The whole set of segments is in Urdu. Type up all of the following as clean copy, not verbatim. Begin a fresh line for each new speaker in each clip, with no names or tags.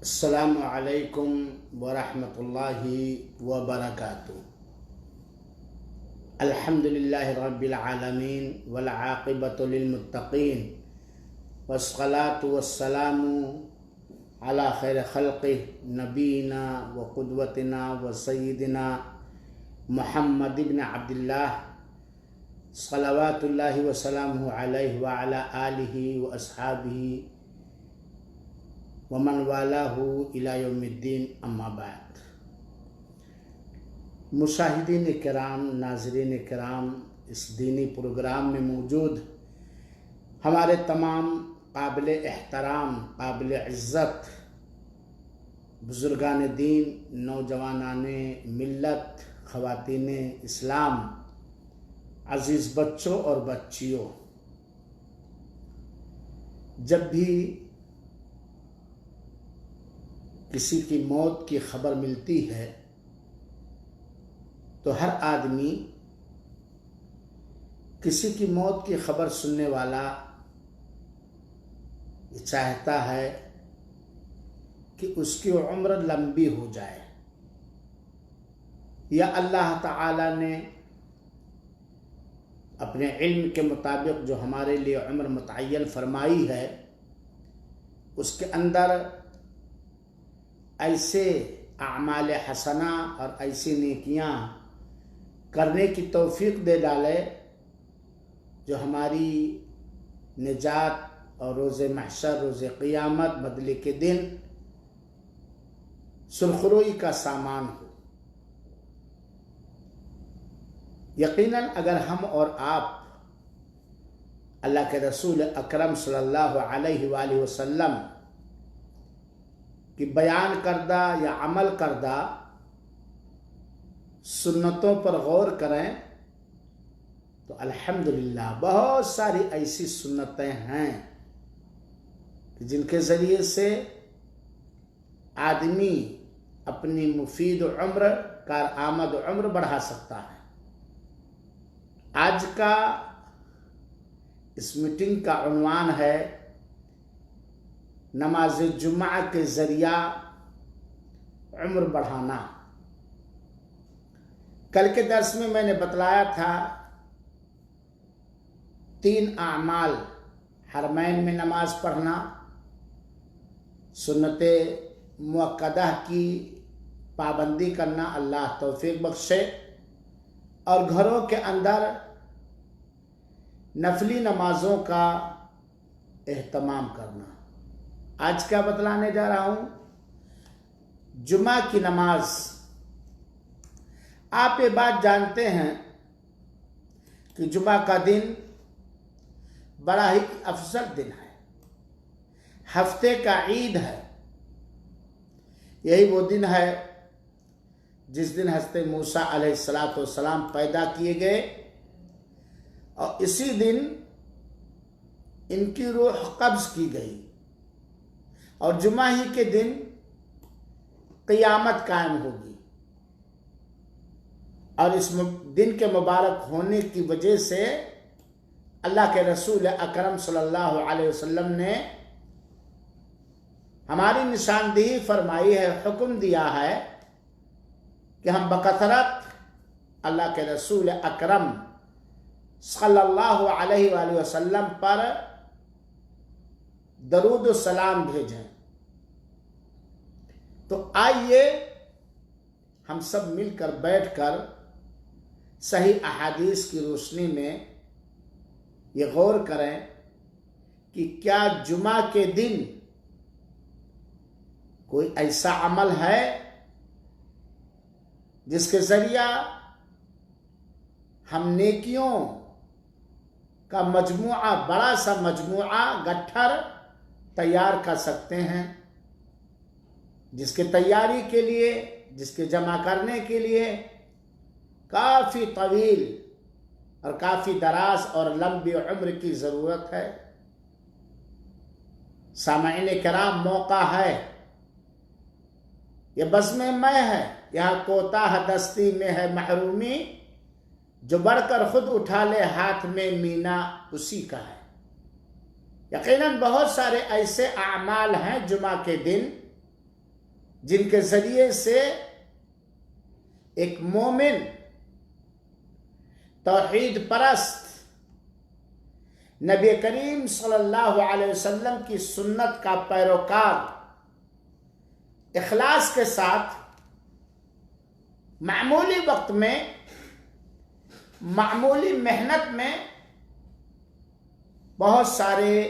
السلام علیکم ورحمۃ اللہ وبرکاتہ۔ الحمد للہ رب العالمین والعاقبۃ للمتقین والصلاة والسلام علی خیر خلقہ نبینا وقدوتنا وسیدنا محمد بن عبداللہ صلوات اللہ وسلامہ علیہ وعلی آلہ واصحابہ ومن والاہ الی یوم الدین، اما بعد۔ مشاہدین کرام، ناظرین کرام، اس دینی پروگرام میں موجود ہمارے تمام قابل احترام، قابل عزت بزرگان دین، نوجوانان ملت، خواتین اسلام، عزیز بچوں اور بچیوں، جب بھی کسی کی موت کی خبر ملتی ہے تو ہر آدمی کسی کی موت کی خبر سننے والا یہ چاہتا ہے کہ اس کی عمر لمبی ہو جائے، یا اللہ تعالی نے اپنے علم کے مطابق جو ہمارے لیے عمر متعین فرمائی ہے اس کے اندر ایسے اعمال حسنہ اور ایسی نیکیاں کرنے کی توفیق دے ڈالے جو ہماری نجات اور روز محشر، روز قیامت، بدلے کے دن سرخروئی کا سامان ہو۔ یقیناً اگر ہم اور آپ اللہ کے رسول اکرم صلی اللہ علیہ وآلہ وسلم کہ بیان کردہ یا عمل کردہ سنتوں پر غور کریں تو الحمدللہ بہت ساری ایسی سنتیں ہیں کہ جن کے ذریعے سے آدمی اپنی مفید عمر، کارآمد عمر بڑھا سکتا ہے۔ آج کا اس میٹنگ کا عنوان ہے نماز جمعہ کے ذریعہ عمر بڑھانا۔ کل کے درس میں نے بتلایا تھا 3 اعمال: حرمین میں نماز پڑھنا، سنت مؤکدہ کی پابندی کرنا، اللہ توفیق بخشے، اور گھروں کے اندر نفلی نمازوں کا اہتمام کرنا۔ آج کیا بتلانے جا رہا ہوں؟ جمعہ کی نماز۔ آپ یہ بات جانتے ہیں کہ جمعہ کا دن بڑا ہی افضل دن ہے، ہفتے کا عید ہے۔ یہی وہ دن ہے جس دن حضرت موسیٰ علیہ السلام پیدا کیے گئے، اور اسی دن ان کی روح قبض کی گئی، اور جمعہ ہی کے دن قیامت قائم ہوگی۔ اور اس دن کے مبارک ہونے کی وجہ سے اللہ کے رسول اکرم صلی اللہ علیہ وسلم نے ہماری نشاندہی فرمائی ہے، حکم دیا ہے کہ ہم بکثرت اللہ کے رسول اکرم صلی اللہ علیہ وآلہ وسلم پر درود و سلام بھیجیں۔ تو آئیے ہم سب مل کر بیٹھ کر صحیح احادیث کی روشنی میں یہ غور کریں کہ کیا جمعہ کے دن کوئی ایسا عمل ہے جس کے ذریعہ ہم نیکیوں کا مجموعہ، بڑا سا مجموعہ، گٹھر تیار کر سکتے ہیں، جس کے تیاری کے لیے، جس کے جمع کرنے کے لیے کافی طویل اور کافی دراز اور لمبی عمر کی ضرورت ہے۔ سامعین کرام، موقع ہے، یہ بزم میں ہے، یہاں کوتاہ دستی میں ہے محرومی، جو بڑھ کر خود اٹھا لے ہاتھ میں مینا اسی کا ہے۔ یقیناً بہت سارے ایسے اعمال ہیں جمعہ کے دن جن کے ذریعے سے ایک مومن توحید پرست نبی کریم صلی اللہ علیہ وسلم کی سنت کا پیروکار اخلاص کے ساتھ معمولی وقت میں معمولی محنت میں بہت سارے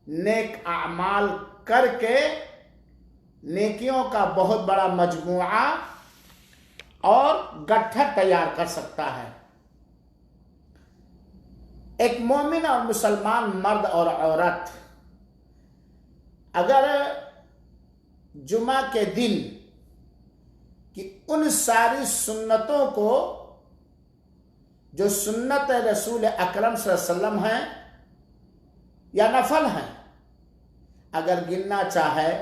نیک اعمال کر کے نیکیوں کا بہت بڑا مجموعہ اور گٹھر تیار کر سکتا ہے۔ ایک مومن اور مسلمان مرد اور عورت اگر جمعہ کے دن کی ان ساری سنتوں کو جو سنت رسول اکرم صلی اللہ علیہ وسلم ہیں یا نفل ہیں اگر گننا چاہے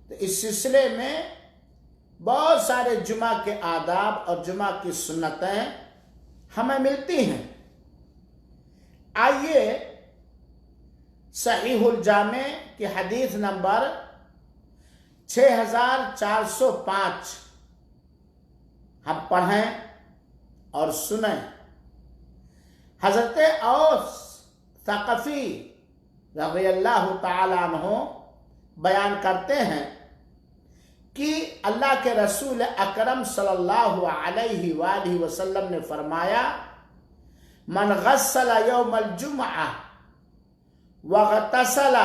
تو اس سلسلے میں بہت سارے جمعہ کے آداب اور جمعہ کی سنتیں ہمیں ملتی ہیں۔ آئیے صحیح الجامع کی حدیث نمبر 6405 ہم پڑھیں اور سنیں۔ حضرت اوس ثقفی رضی اللہ تعالیٰ عنہ بیان کرتے ہیں کہ اللہ کے رسول اکرم صلی اللہ علیہ وآلہ وسلم نے فرمایا من غسل یوم الجمعہ واغتسل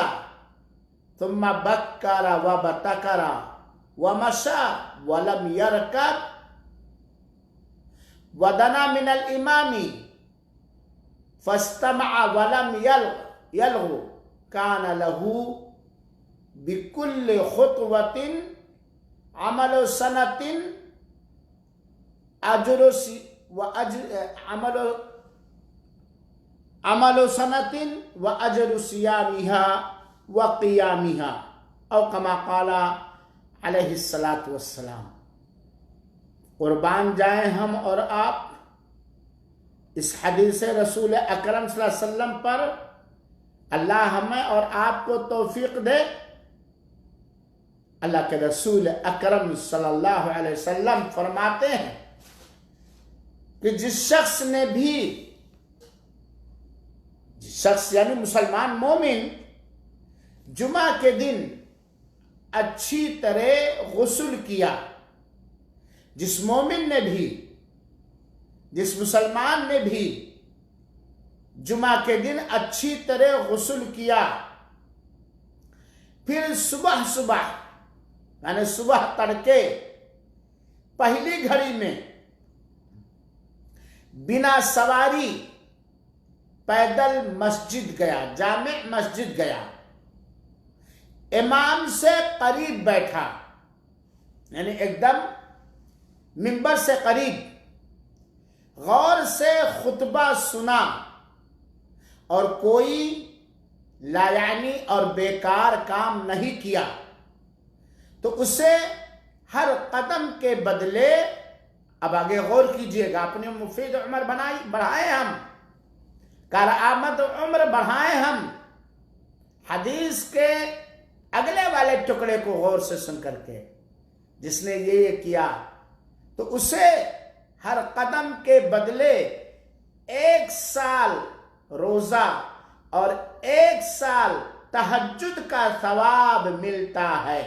ثم بکر وابتکر ومشى ولم يركب ودنا من الامام فاستمع ولم يلغ كان له بكل خطوة عمل سنة عمل سنة وأجر صيامها وقيامها او كما قال علیہ الصلاۃ والسلام۔ قربان جائیں ہم اور آپ اس حدیث رسول اکرم صلی اللہ علیہ وسلم پر، اللہ ہمیں اور آپ کو توفیق دے۔ اللہ کے رسول اکرم صلی اللہ علیہ وسلم فرماتے ہیں کہ جس شخص یعنی مسلمان مومن جمعہ کے دن اچھی طرح غسل کیا، جس مومن نے بھی، جس مسلمان نے بھی جمعہ کے دن اچھی طرح غسل کیا، پھر صبح یعنی صبح تڑکے پہلی گھڑی میں بنا سواری پیدل مسجد گیا، جامع مسجد گیا، امام سے قریب بیٹھا، یعنی ایک دم منبر سے قریب، غور سے خطبہ سنا اور کوئی لایعنی اور بیکار کام نہیں کیا، تو اسے ہر قدم کے بدلے، اب آگے غور کیجئے گا، اپنے مفید عمر بڑھائیں ہم، کارآمد عمر بڑھائیں ہم، حدیث کے اگلے والے ٹکڑے کو غور سے سن کر کے، جس نے یہ کیا تو اسے ہر قدم کے بدلے 1 سال روزہ اور 1 سال تہجد کا ثواب ملتا ہے۔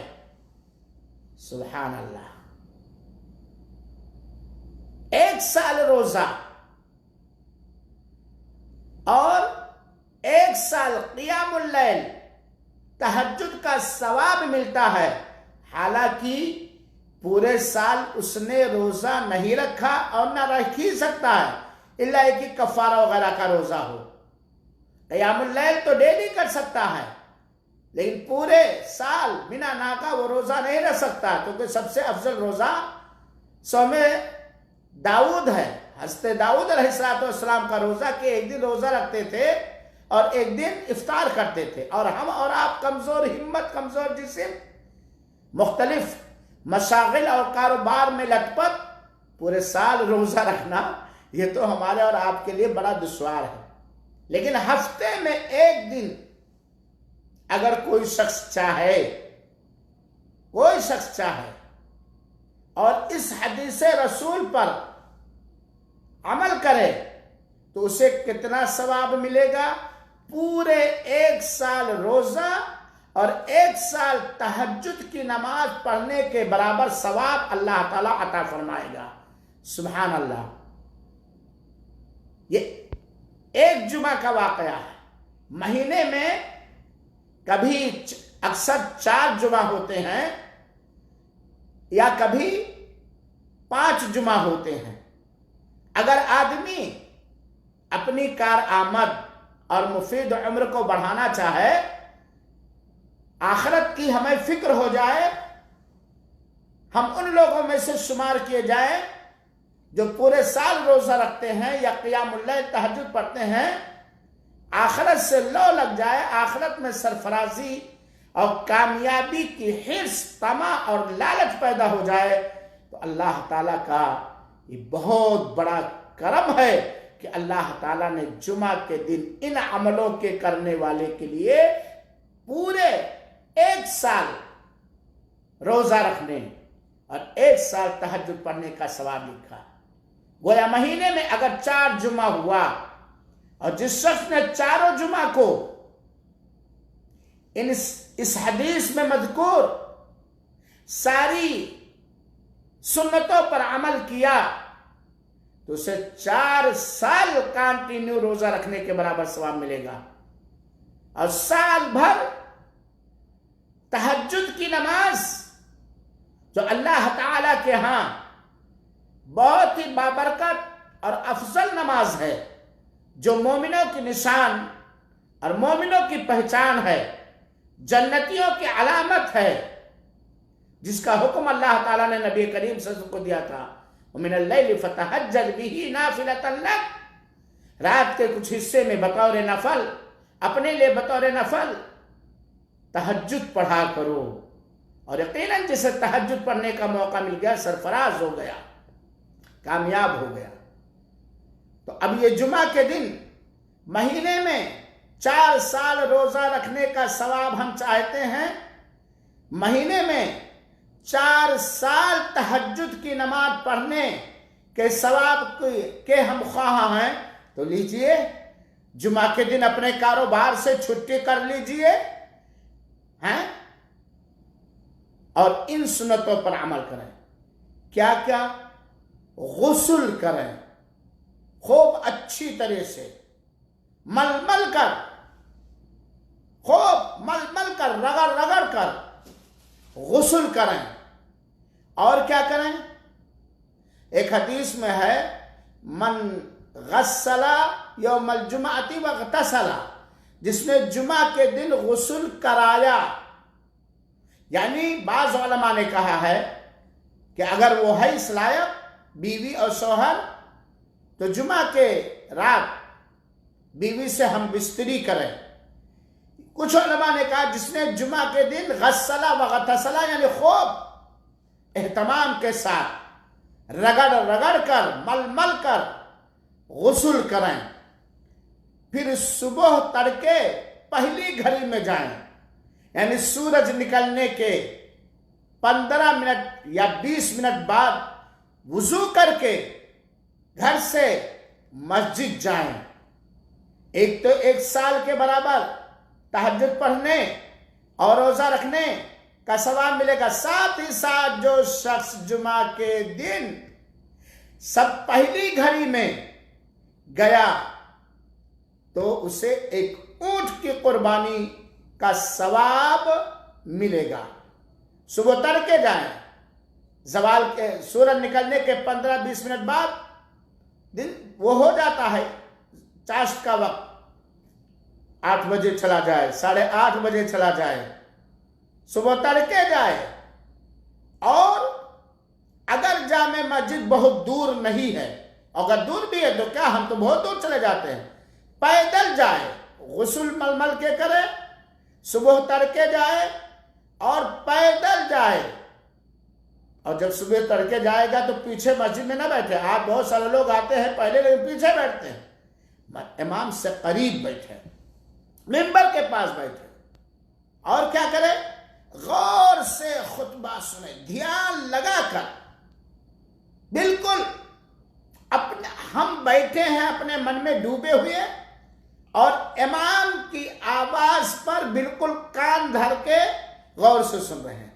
سبحان اللہ، 1 سال روزہ اور 1 سال قیام اللیل تہجد کا ثواب ملتا ہے، حالانکہ پورے سال اس نے روزہ نہیں رکھا اور نہ رکھ ہی سکتا ہے، الا کہ کفارہ وغیرہ کا روزہ ہو۔ قیام اللیل تو ڈیلی کر سکتا ہے، لیکن پورے سال بنا ناکا وہ روزہ نہیں رکھ سکتا، کیونکہ سب سے افضل روزہ صوم داؤد ہے۔ حضرت داؤد علیہ السلام کا روزہ کہ ایک دن روزہ رکھتے تھے اور ایک دن افطار کرتے تھے، اور ہم اور آپ کمزور ہمت، کمزور جسم، مختلف مشاغل اور کاروبار میں لٹ پٹ پورے سال روزہ رکھنا، یہ تو ہمارے اور آپ کے لیے بڑا دشوار ہے۔ لیکن ہفتے میں 1 دن اگر کوئی شخص چاہے کوئی شخص چاہے اور اس حدیث رسول پر عمل کرے تو اسے کتنا ثواب ملے گا؟ پورے 1 سال روزہ اور 1 سال تہجد کی نماز پڑھنے کے برابر ثواب اللہ تعالیٰ عطا فرمائے گا۔ سبحان اللہ۔ یہ ایک جمعہ کا واقعہ ہے۔ مہینے میں کبھی اکثر 4 جمعہ ہوتے ہیں یا کبھی 5 جمعہ ہوتے ہیں۔ اگر آدمی اپنی کارآمد اور مفید عمر کو بڑھانا چاہے، آخرت کی ہمیں فکر ہو جائے، ہم ان لوگوں میں سے شمار کیے جائیں جو پورے سال روزہ رکھتے ہیں یا قیام اللیل تہجد پڑھتے ہیں، آخرت سے لو لگ جائے، آخرت میں سرفرازی اور کامیابی کی حرص، طمع اور لالچ پیدا ہو جائے، تو اللہ تعالیٰ کا یہ بہت بڑا کرم ہے کہ اللہ تعالیٰ نے جمعہ کے دن ان عملوں کے کرنے والے کے لیے پورے 1 سال روزہ رکھنے اور 1 سال تہجد پڑھنے کا ثواب لکھا۔ گویا مہینے میں اگر 4 جمعہ ہوا اور جس شخص نے 4 جمعہ کو اس حدیث میں مذکور ساری سنتوں پر عمل کیا تو اسے 4 سال کنٹینیو روزہ رکھنے کے برابر ثواب ملے گا، اور سال بھر تہجد کی نماز جو اللہ تعالیٰ کے ہاں بہت ہی بابرکت اور افضل نماز ہے، جو مومنوں کی نشان اور مومنوں کی پہچان ہے، جنتیوں کی علامت ہے، جس کا حکم اللہ تعالیٰ نے نبی کریم صلی اللہ علیہ وسلم کو دیا تھا، وَمِنَ اللَّيْلِ فَتَحَجَّدْ بِهِ نَافِلَةً لَكَ، رات کے کچھ حصے میں بطور نفل، اپنے لیے بطور نفل تہجد پڑھا کرو۔ اور یقیناً جسے تہجد پڑھنے کا موقع مل گیا سرفراز ہو گیا، کامیاب ہو گیا۔ تو اب یہ جمعہ کے دن مہینے میں 4 سال روزہ رکھنے کا ثواب ہم چاہتے ہیں، مہینے میں 4 سال تہجد کی نماز پڑھنے کے ثواب کے ہم خواہاں ہیں، تو لیجئے جمعہ کے دن اپنے کاروبار سے چھٹی کر لیجئے اور ان سنتوں پر عمل کریں۔ کیا کیا؟ غسل کریں، خوب اچھی طرح سے مل مل کر، خوب مل مل کر، رگڑ رگڑ کر غسل کریں۔ اور کیا کریں؟ ایک حدیث میں ہے من غسل یوم الجمعۃ واغتسل، جس نے جمعہ کے دن غسل کرایا، یعنی بعض علماء نے کہا ہے کہ اگر وہ ہے اس لائق بیوی اور شوہر تو جمعہ کے رات بیوی سے ہم بستری کریں۔ کچھ علماء نے کہا جس نے جمعہ کے دن غسل وغتسل یعنی خوب اہتمام کے ساتھ رگڑ رگڑ کر مل مل کر غسل کریں، پھر صبح تڑکے پہلی گھڑی میں جائیں، یعنی سورج نکلنے کے 15 منٹ یا 20 منٹ بعد وضو کر کے گھر سے مسجد جائیں۔ ایک تو 1 سال کے برابر تہجد پڑھنے اور روزہ رکھنے کا ثواب ملے گا، ساتھ ہی ساتھ جو شخص جمعہ کے دن سب پہلی گھڑی میں گیا تو اسے ایک اونٹ کی قربانی کا ثواب ملے گا۔ صبح تڑکے جائیں، زوال کے سورج نکلنے کے 15-20 منٹ بعد دن وہ ہو جاتا ہے، چاشت کا وقت 8 بجے چلا جائے، 8:30 بجے چلا جائے، صبح تڑکے جائے، اور اگر جامع مسجد بہت دور نہیں ہے، اگر دور بھی ہے تو کیا ہم تو بہت دور چلے جاتے ہیں، پیدل جائے، غسل مل مل کے کرے، صبح تڑکے جائے اور پیدل جائے، اور جب صبح تڑکے جائے گا تو پیچھے مسجد میں نہ بیٹھے، آپ بہت سارے لوگ آتے ہیں پہلے لیکن پیچھے بیٹھتے ہیں، امام سے قریب بیٹھے، ممبر کے پاس بیٹھے، اور کیا کرے؟ غور سے خطبہ سنیں، دھیان لگا کر، بالکل ہم بیٹھے ہیں اپنے من میں ڈوبے ہوئے اور امام کی آواز پر بالکل کان دھر کے غور سے سن رہے ہیں،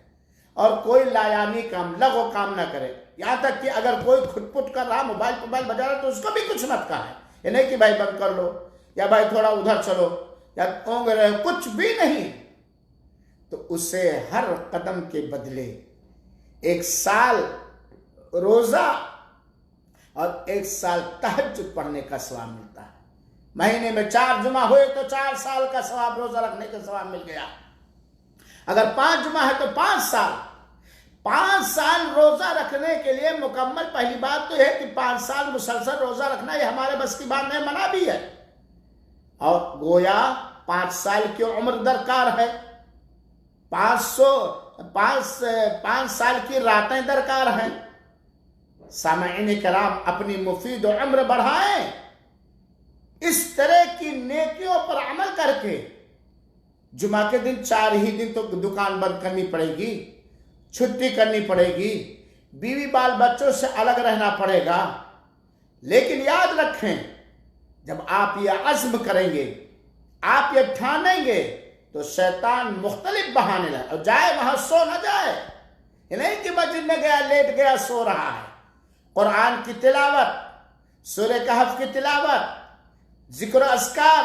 اور کوئی لایانی کام، لغو کام نہ کرے۔ یہاں تک کہ اگر کوئی کھٹ پٹ کر رہا، موبائل بجا رہا، تو اس کو بھی کچھ مت کہا ہے، یہ نہیں کہ بھائی بند کر لو، یا بھائی تھوڑا ادھر چلو، یا اونگ رہے، کچھ بھی نہیں۔ تو اسے ہر قدم کے بدلے 1 سال روزہ اور 1 سال تہجد پڑھنے کا ثواب ملتا ہے۔ مہینے میں 4 جمعہ ہوئے تو 4 سال کا ثواب، روزہ رکھنے کا ثواب مل گیا۔ اگر 5 جمعہ ہے تو 5 سال، 5 سال روزہ رکھنے کے لیے مکمل۔ پہلی بات تو یہ کہ 5 سال مسلسل روزہ رکھنا یہ ہمارے بس کی بات نہیں، منع بھی ہے، اور گویا 5 سال کی عمر درکار ہے، 5 سال کی راتیں درکار ہیں۔ سامعین کرام، اپنی مفید و عمر بڑھائیں، اس طرح کی نیکیوں پر عمل کر کے۔ جمعہ کے دن 4 ہی دن تو دکان بند کرنی پڑے گی، چھٹی کرنی پڑے گی، بیوی بال بچوں سے الگ رہنا پڑے گا، لیکن یاد رکھیں، جب آپ یہ عزم کریں گے، آپ یہ ٹھانیں گے، تو شیطان مختلف بہانے لگے، اور جائے وہاں سو نہ جائے۔ یہ نہیں کہ مسجد میں گیا، لیٹ گیا، سو رہا ہے۔ قرآن کی تلاوت، سورہ کہف کی تلاوت، ذکر و اذکار،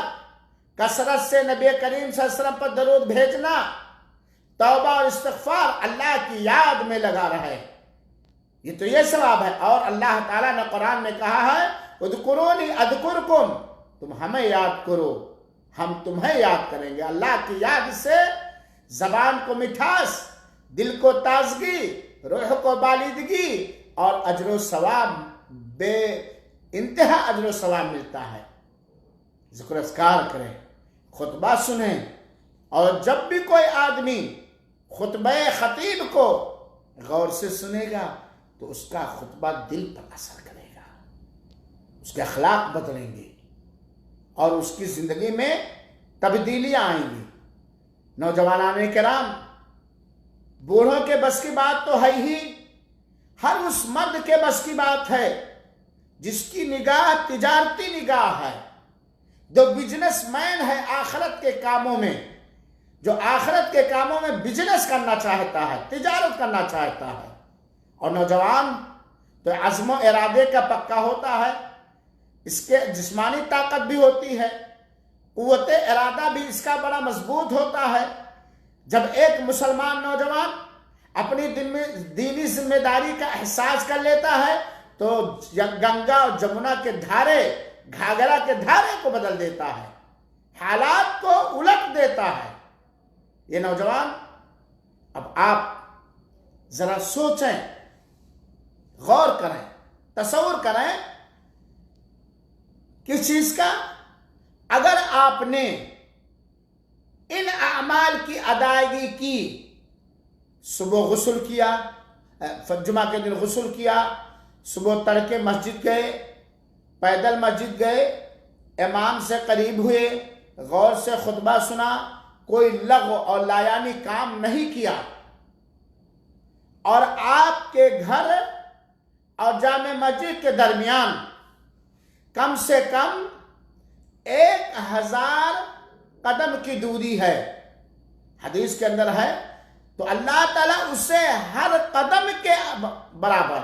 کثرت سے نبی کریم صلی اللہ علیہ وسلم پر درود بھیجنا، توبہ اور استغفار، اللہ کی یاد میں لگا رہے، یہ تو یہ ثواب ہے۔ اور اللہ تعالیٰ نے قرآن میں کہا ہے، اذکرونی اذکرکم، تم ہمیں یاد کرو، ہم تمہیں یاد کریں گے۔ اللہ کی یاد سے زبان کو مٹھاس، دل کو تازگی، روح کو بالیدگی اور اجر و ثواب، بے انتہا اجر و ثواب ملتا ہے۔ ذکر اذکار کریں، خطبہ سنیں، اور جب بھی کوئی آدمی خطبہ خطیب کو غور سے سنے گا تو اس کا خطبہ دل پر اثر کرے گا، اس کے اخلاق بدلیں گے اور اس کی زندگی میں تبدیلیاں آئیں گی۔ نوجوانان کرام، بوڑھوں کے بس کی بات تو ہے ہی، ہر اس مرد کے بس کی بات ہے جس کی نگاہ تجارتی نگاہ ہے، جو بزنس مین ہے آخرت کے کاموں میں، جو آخرت کے کاموں میں بزنس کرنا چاہتا ہے، تجارت کرنا چاہتا ہے۔ اور نوجوان تو عزم و ارادے کا پکا ہوتا ہے، اس کے جسمانی طاقت بھی ہوتی ہے، قوت ارادہ بھی اس کا بڑا مضبوط ہوتا ہے۔ جب ایک مسلمان نوجوان اپنی دینی ذمہ داری کا احساس کر لیتا ہے تو گنگا اور جمنا کے دھارے، گھاگرا کے دھارے کو بدل دیتا ہے، حالات کو الٹ دیتا ہے۔ یہ نوجوان، اب آپ ذرا سوچیں، غور کریں، تصور کریں کس چیز کا؟ اگر آپ نے ان اعمال کی ادائیگی کی، صبح غسل کیا، جمعہ کے دن غسل کیا، صبح تڑکے مسجد گئے، پیدل مسجد گئے، امام سے قریب ہوئے، غور سے خطبہ سنا، کوئی لغو اور لایانی کام نہیں کیا، اور آپ کے گھر اور جامع مسجد کے درمیان کم سے کم 1000 قدم کی دوری ہے، حدیث کے اندر ہے، تو اللہ تعالیٰ اسے ہر قدم کے برابر،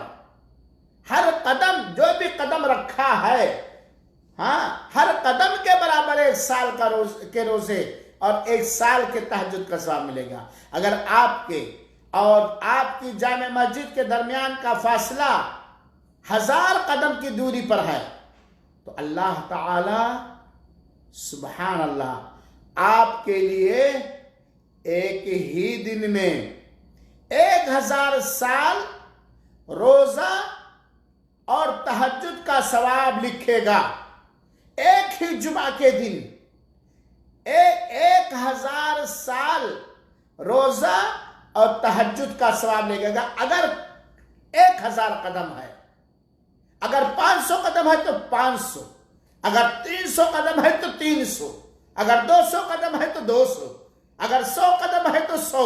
ہر قدم جو بھی قدم رکھا ہے، ہر قدم کے برابر 1 سال کے روزے اور 1 سال کے تہجد کا ثواب ملے گا۔ اگر آپ کے اور آپ کی جامع مسجد کے درمیان کا فاصلہ 1000 قدم کی دوری پر ہے تو اللہ تعالی سبحان اللہ آپ کے لیے ایک ہی دن میں 1000 سال روزہ اور تہجد کا ثواب لکھے گا۔ ایک ہی جمعہ کے دن 1000 سال روزہ اور تہجد کا ثواب لے گا۔ اگر 1000 قدم ہے، اگر 500 قدم ہے تو 500، اگر 300 قدم ہے تو 300، اگر 200 قدم ہے تو 200، اگر 100 قدم ہے تو 100۔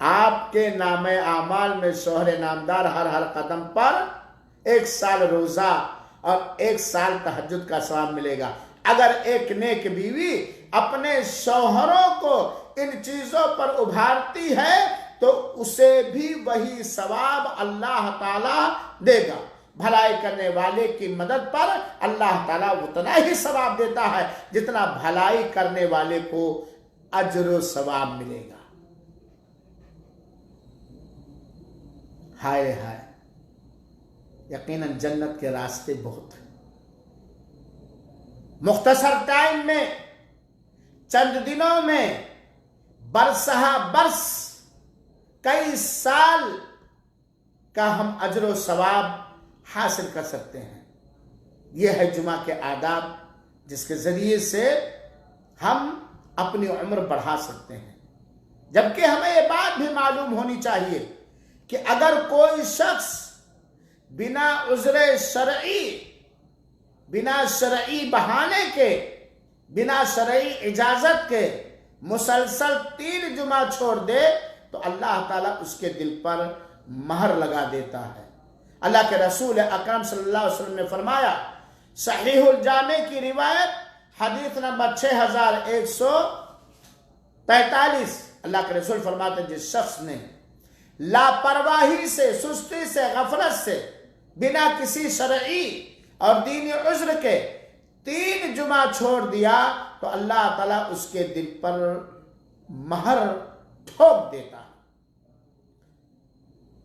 آپ کے نام اعمال میں شوہر نامدار ہر قدم پر 1 سال روزہ اور 1 سال تہجد کا ثواب ملے گا۔ اگر ایک نیک بیوی اپنے شوہروں کو ان چیزوں پر ابھارتی ہے تو اسے بھی وہی ثواب اللہ تعالیٰ دے گا۔ بھلائی کرنے والے کی مدد پر اللہ تعالیٰ اتنا ہی ثواب دیتا ہے جتنا بھلائی کرنے والے کو اجر و ثواب ملے گا۔ ہائے ہائے، یقیناً جنت کے راستے بہت ہیں۔ مختصر ٹائم میں، چند دنوں میں، برسہ برس، کئی سال کا ہم اجر و ثواب حاصل کر سکتے ہیں۔ یہ ہے جمعہ کے آداب جس کے ذریعے سے ہم اپنی عمر بڑھا سکتے ہیں۔ جبکہ ہمیں یہ بات بھی معلوم ہونی چاہیے کہ اگر کوئی شخص بنا عذر شرعی، بنا شرعی بہانے کے، بنا شرعی اجازت کے مسلسل 3 جمعہ چھوڑ دے تو اللہ تعالیٰ اس کے دل پر مہر لگا دیتا ہے۔ اللہ کے رسول اکرم صلی اللہ علیہ وسلم نے فرمایا، صحیح الجامع کی روایت حدیث نمبر 6143، اللہ کے رسول فرماتے ہیں جس شخص نے لاپرواہی سے، سستی سے، غفلت سے، بنا کسی شرعی اور دینی عذر کے 3 جمعہ چھوڑ دیا تو اللہ تعالیٰ اس کے دل پر مہر ٹھوک دیتا ہے۔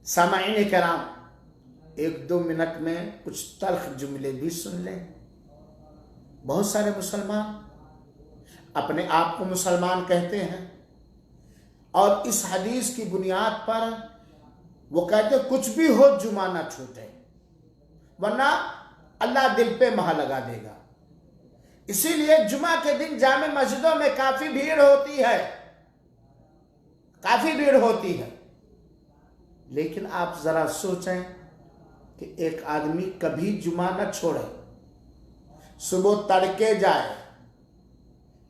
سامعین کرام، 1-2 منٹ میں کچھ تلخ جملے بھی سن لیں۔ بہت سارے مسلمان اپنے آپ کو مسلمان کہتے ہیں اور اس حدیث کی بنیاد پر وہ کہتے ہیں کچھ بھی ہو جمعہ نہ چھوٹے، ورنہ اللہ دل پہ مہر لگا دے گا۔ اسی لیے جمعہ کے دن جامع مسجدوں میں کافی بھیڑ ہوتی ہے، کافی بھیڑ ہوتی ہے۔ لیکن آپ ذرا سوچیں کہ ایک آدمی کبھی جمعہ نہ چھوڑے، صبح تڑکے جائے،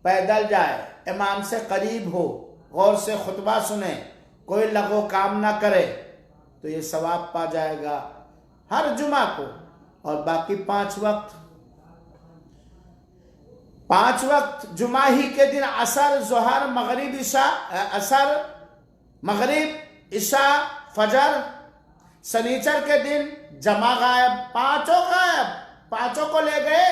پیدل جائے، امام سے قریب ہو، غور سے خطبہ سنے، کوئی لغو کام نہ کرے تو یہ ثواب پا جائے گا ہر جمعہ کو۔ اور باقی 5 وقت جمعہ ہی کے دن عصر، ظہر، مغرب، عشاء، عصر، مغرب، عشاء، فجر، سنیچر کے دن جمعہ غائب، 5 غائب، 5 کو لے گئے،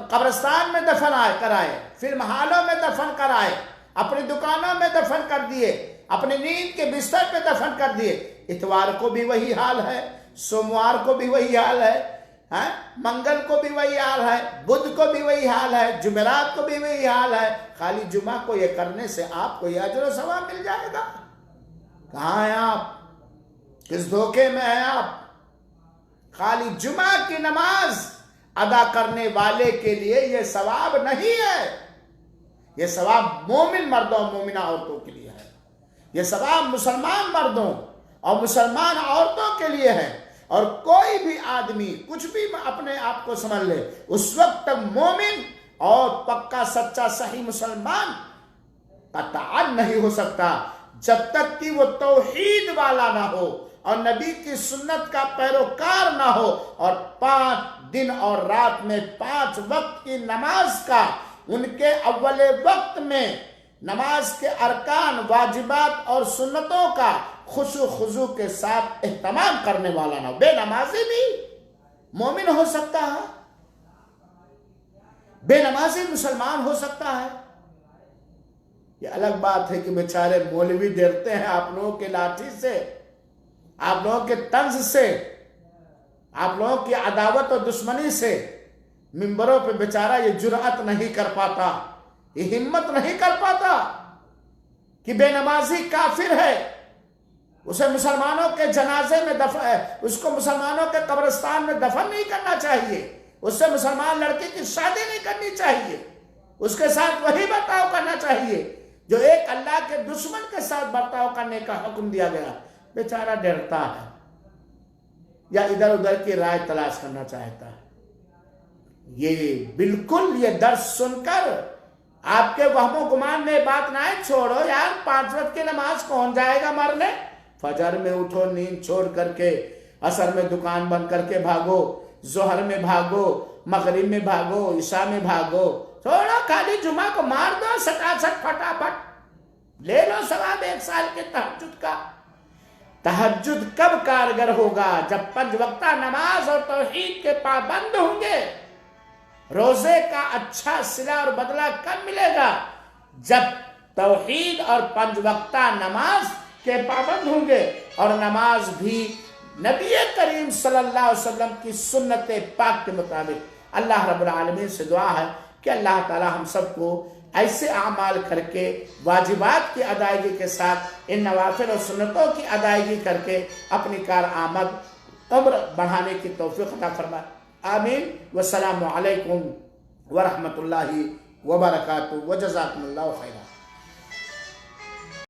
قبرستان میں دفن کرائے، فلم ہالوں میں دفن کرائے، اپنی دکانوں میں دفن کر دیے، اپنی نیند کے بستر پہ دفن کر دیے۔ اتوار کو بھی وہی حال ہے، سوموار کو بھی وہی حال ہے، منگل کو بھی وہی حال ہے، بدھ کو بھی وہی حال ہے، جمعرات کو بھی وہی حال ہے۔ خالی جمعہ کو یہ کرنے سے آپ کو یہ اجر و ثواب مل جائے گا؟ کہاں ہیں آپ؟ کس دھوکے میں ہیں آپ؟ خالی جمعہ کی نماز ادا کرنے والے کے لیے یہ ثواب نہیں ہے، یہ ثواب مومن مردوں اور مومنہ عورتوں کے لیے ہے، یہ ثواب مسلمان مردوں اور مسلمان عورتوں کے لیے ہے۔ اور کوئی بھی آدمی کچھ بھی اپنے آپ کو سمجھ لے، اس وقت تک مومن اور پکا سچا صحیح مسلمان قطعاً نہیں ہو سکتا جب تک کہ وہ توحید والا نہ ہو اور نبی کی سنت کا پیروکار نہ ہو، اور 5 دن اور رات میں 5 وقت کی نماز کا ان کے اول وقت میں نماز کے ارکان، واجبات اور سنتوں کا خشوع خضوع کے ساتھ اہتمام کرنے والا نہ ہو۔ بے نمازی بھی مومن ہو سکتا ہے، بے نمازی مسلمان ہو سکتا ہے۔ یہ الگ بات ہے کہ بیچارے مولوی ڈرتے ہیں آپ لوگوں کے لاٹھی سے، آپ لوگوں کے طنز سے، آپ لوگوں کی عداوت و دشمنی سے منبروں پہ بیچارہ یہ جرأت نہیں کر پاتا، یہ ہمت نہیں کر پاتا کہ بے نمازی کافر ہے، اسے مسلمانوں کے جنازے میں اس کو مسلمانوں کے قبرستان میں دفن نہیں کرنا چاہیے، اس سے مسلمان لڑکی کی شادی نہیں کرنی چاہیے، اس کے ساتھ وہی برتاؤ کرنا چاہیے جو ایک اللہ کے دشمن کے ساتھ برتاؤ کرنے کا حکم دیا گیا۔ بیچارہ ڈرتا ہے یا ادھر ادھر کی رائے تلاش کرنا چاہتا ہے۔ یہ بالکل یہ درس سن کر آپ کے وہم و گمان میں بات نہ ہے، چھوڑو یار 5 وقت کی نماز کون جائے گا مرنے؟ فجر میں اٹھو نیند چھوڑ کر کے، عصر میں دکان بند کر کے بھاگو، ظہر میں بھاگو، مغرب میں بھاگو، عشاء میں بھاگو، چھوڑو خالی جمعہ کو مار دو سٹاسٹ پھٹافٹ، لے لو ثواب 1 سال کے تہجد کا۔ تہجد کب کارگر ہوگا؟ جب 5 وقتہ نماز اور توحید کے پابند ہوں گے۔ روزے کا اچھا صلہ اور بدلہ کب ملے گا؟ جب توحید اور 5 وقتہ نماز کے پابند ہوں گے، اور نماز بھی نبی کریم صلی اللہ علیہ وسلم کی سنت پاک کے مطابق۔ اللہ رب العالمین سے دعا ہے کہ اللہ تعالی ہم سب کو ایسے اعمال کر کے، واجبات کی ادائیگی کے ساتھ ان نوافل اور سنتوں کی ادائیگی کر کے اپنی کارآمد عمر بڑھانے کی توفیق عطا فرمائے۔ آمین۔ والسلام علیکم ورحمۃ اللہ وبرکاتہ، وجزاکم اللہ خیرا۔